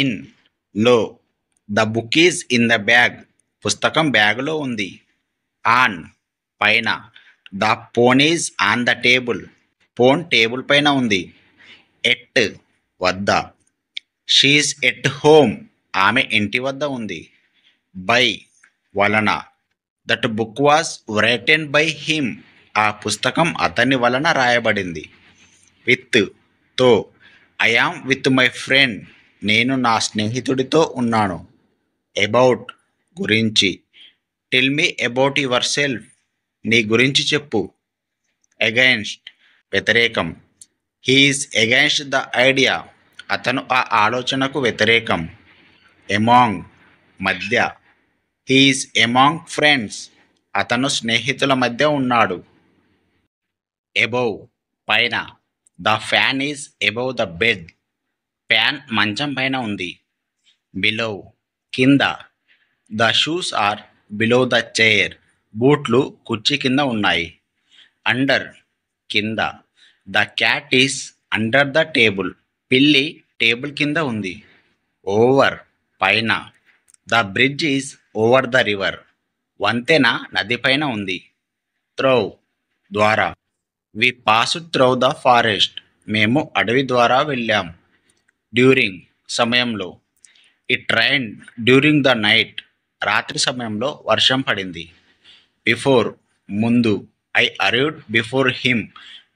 In లో, the book is in the bag, పుస్తకం బ్యాగులో ఉంది. ఆన్ పైన, the phone is on the table, phone table పైన ఉంది. ఎట్ వద్ద, షీజ్ ఎట్ హోమ్, ఆమె ఇంటి వద్ద ఉంది. బై వలన, that book was written by him, ఆ పుస్తకం అతని వలన రాయబడింది. విత్ తో, I am with my friend, నేను నా స్నేహితుడితో ఉన్నాను. అబౌట్ గురించి, tell me about your self, నీ గురించి చెప్పు. అగైన్స్ట్ వ్యతిరేకం, హీఈస్ అగైన్స్ట్ ద ఐడియా, అతను ఆ ఆలోచనకు వ్యతిరేకం. ఎమాంగ్ మధ్య, హీఈస్ ఎమాంగ్ ఫ్రెండ్స్, అతను స్నేహితుల మధ్య ఉన్నాడు. ఎబోవ్ పైన, the fan is above the bed, fan మంచం పైన ఉంది. బిలో కింద, the shoes are below the chair, బూట్లు కుర్చీ కింద ఉన్నాయి. అండర్ కింద, the cat is under the table, పిల్లి టేబుల్ కింద ఉంది. ఓవర్ పైన, the bridge is over the river, వంతెన నది పైన ఉంది. త్రో ద్వారా, we passed through the forest, మేము అడవి ద్వారా వెళ్ళాం. డ్యూరింగ్ సమయంలో, it rain during the night, రాత్రి సమయంలో వర్షం పడింది. బిఫోర్ ముందు, ఐ అరైవ్డ్ బిఫోర్ హిమ్,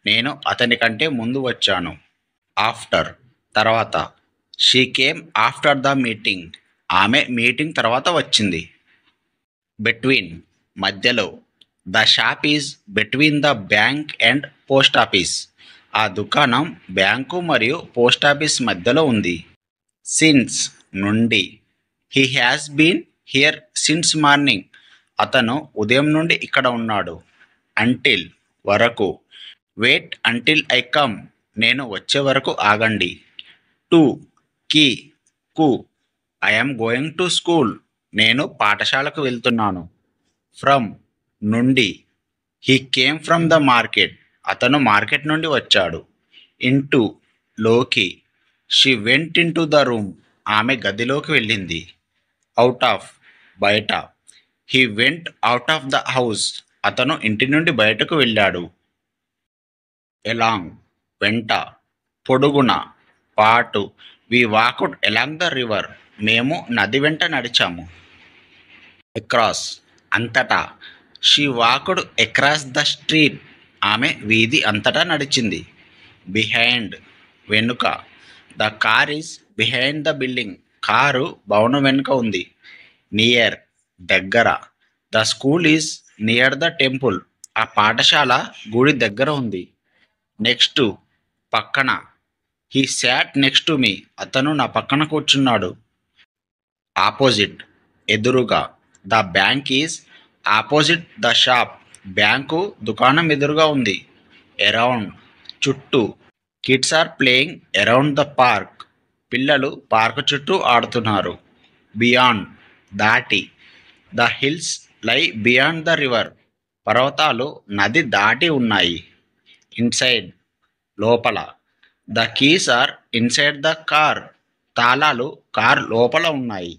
నేను అతని కంటే ముందు వచ్చాను. ఆఫ్టర్ తర్వాత, she came after the meeting, ఆమె మీటింగ్ తర్వాత వచ్చింది. బిట్వీన్ మధ్యలో, the shop is between the bank and post office, ఆ దుకాణం బ్యాంకు మరియు పోస్ట్ ఆఫీస్ మధ్యలో ఉంది. సిన్స్ నుండి, he has been here since morning, అతను ఉదయం నుండి ఇక్కడ ఉన్నాడు. అంటిల్ వరకు, వెయిట్ అంటిల్ ఐ కమ్, నేను వచ్చే వరకు ఆగండి. టు కి కు, I am going to school, నేను పాఠశాలకు వెళ్తున్నాను. ఫ్రమ్ నుండి, he came from the market, అతను మార్కెట్ నుండి వచ్చాడు. ఇంటూ లోకి, she went into the room, ఆమె గదిలోకి వెళ్ళింది. అవుట్ ఆఫ్ బయట, he went out of the house, అతను ఇంటి నుండి బయటకు వెళ్ళాడు. ఎలాంగ్ వెంట, పొడుగున, పాటు, we walked along the river, మేము నది వెంట నడిచాము. అక్రాస్ అంతటా, she walked across the street, ఆమె వీధి అంతటా నడిచింది. బిహైండ్ వెనుక, the car is behind the building, car భవనం వెనుక ఉంది. నియర్ దగ్గర, the school is near the temple, ఆ పాఠశాల గుడి దగ్గర ఉంది. నెక్స్ట్ పక్కన, he sat next to me, అతను నా పక్కన కూర్చున్నాడు. ఆపోజిట్ ఎదురుగా, the bank is opposite the shop, bank దుకాణం ఎదురుగా ఉంది. అరౌండ్ చుట్టూ, kids are playing around the park, పిల్లలు పార్కు చుట్టూ ఆడుతున్నారు. బియాండ్ దాటి, the hills lie beyond the river, పర్వతాలు నది దాటి ఉన్నాయి. ఇన్సైడ్ లోపల, the keys are inside the car, తాళాలు కార్ లోపల ఉన్నాయి.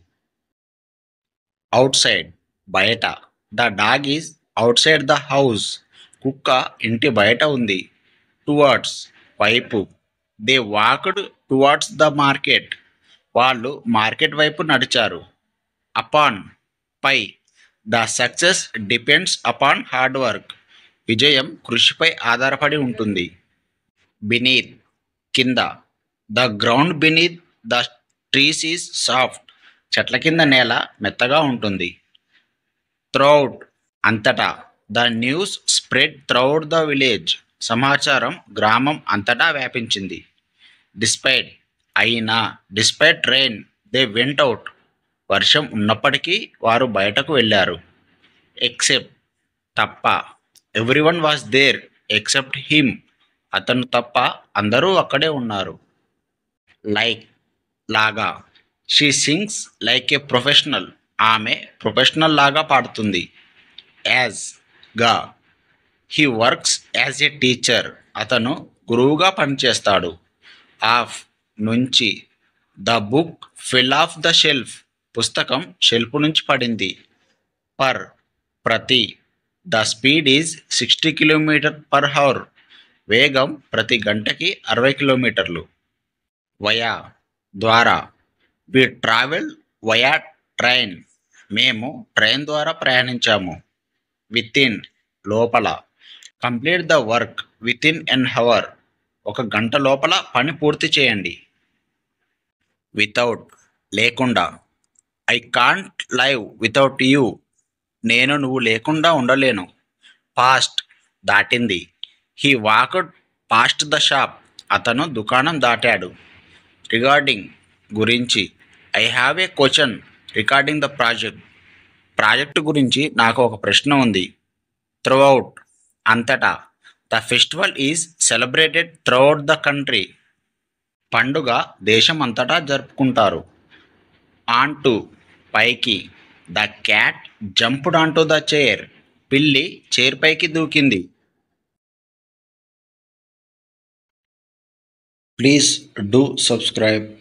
అవుట్ సైడ్ బయట, the dog is outside the house, కుక్క ఇంటి బయట ఉంది. టువర్డ్స్ వైపు, they walked towards the market, వాళ్ళు మార్కెట్ వైపు నడిచారు. అపాన్ పై, the success depends upon hard work, విజయం కృషిపై ఆధారపడి ఉంటుంది. బినీత్ కింద, the ground beneath the trees is soft, చెట్ల కింద నేల మెత్తగా ఉంటుంది. త్రౌట్ అంతటా, the news spread throughout the village, సమాచారం గ్రామం అంతటా వ్యాపించింది. డిస్పైట్ అయినా, despite rain they went out, వర్షం ఉన్నప్పటికీ వారు బయటకు వెళ్ళారు. ఎక్సెప్ట్ తప్ప, everyone was there except him, అతను తప్ప అందరూ అక్కడే ఉన్నారు. లైక్ లాగా, she sings like a professional, ఆమె ప్రొఫెషనల్ లాగా పాడుతుంది. యాజ్ గా, he works as a teacher, అతను గురువుగా పనిచేస్తాడు. ఆఫ్ నుంచి, the book fell off the shelf. పుస్తకం షెల్ఫ్ నుంచి పడింది. పర్ ప్రతి. The speed is 60 km/h. వేగం ప్రతి గంటకి 60 కిలోమీటర్లు. వయా ద్వారా. We travel via train. మేము ట్రైన్ ద్వారా ప్రయాణించాము. విత్ ఇన్ లోపల. Complete the work within an hour. ఒక గంట లోపల పని పూర్తి చేయండి. వితౌట్ లేకుండా. I can't live without you. నేను నువ్వు లేకుండా ఉండలేను. పాస్ట్ దాటింది. He walked past the shop. అతను దుకాణం దాటాడు. రిగార్డింగ్ గురించి. I have a question regarding the project. Project గురించి నాకు ఒక ప్రశ్న ఉంది. త్రూఅవుట్ అంతటా. The festival is celebrated throughout the country. పండుగ దేశం అంతటా జరుపుకుంటారు. ఆన్ టు పైకి. The cat jumped on to the chair. పిల్లి చైర్ పైకి దూకింది. Please do subscribe.